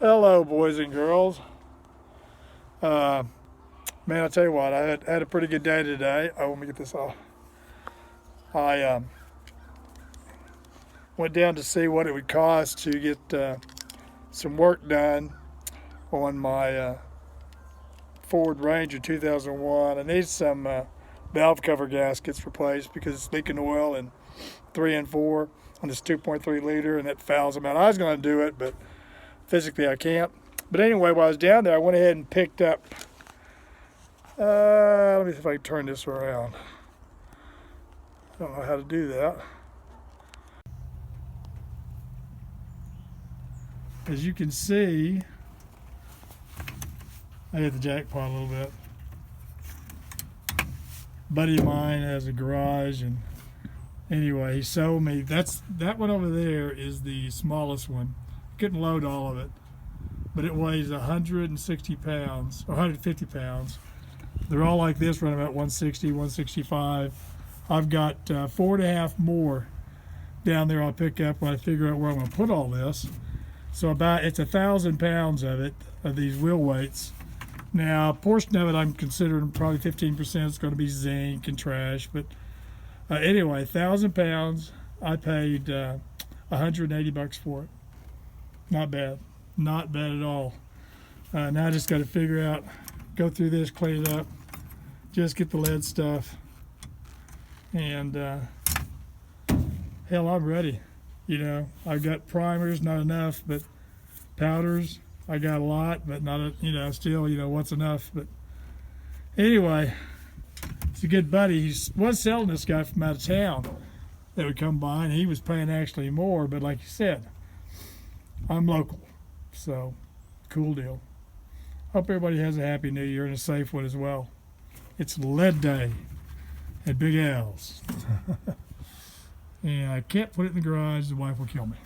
Hello, boys and girls. Man, I'll tell you what, I had a pretty good day today. Oh, let me get this off. I went down to see what it would cost to get some work done on my Ford Ranger 2001. I need some valve cover gaskets replaced because it's leaking oil in 3 and 4 on this 2.3 liter, and it fouls them out. I was going to do it, but physically I can't. But anyway, while I was down there, I went ahead and picked up, let me see if I can turn this around. I don't know how to do that. As you can see, I hit the jackpot a little bit. A buddy of mine has a garage, and anyway, he sold me, that one over there is the smallest one. Couldn't load all of it, but it weighs 160 pounds or 150 pounds. They're all like this, running about 160, 165. I've got 4.5 more down there I'll pick up when I figure out where I'm going to put all this. So it's 1,000 pounds of these wheel weights. Now, a portion of it I'm considering probably 15% is going to be zinc and trash, but anyway, 1,000 pounds. I paid $180 for it. Not bad. Not bad at all. Now I just got to figure out, go through this, clean it up, just get the lead stuff, and hell, I'm ready. You know, I've got primers, not enough, but powders, I got a lot, but not, still, what's enough. But anyway, it's a good buddy. He was selling this guy from out of town that would come by, and he was paying actually more, but like you said, I'm local, so cool deal. Hope everybody has a happy new year and a safe one as well. It's lead day at Big Al's. And I can't put it in the garage, the wife will kill me.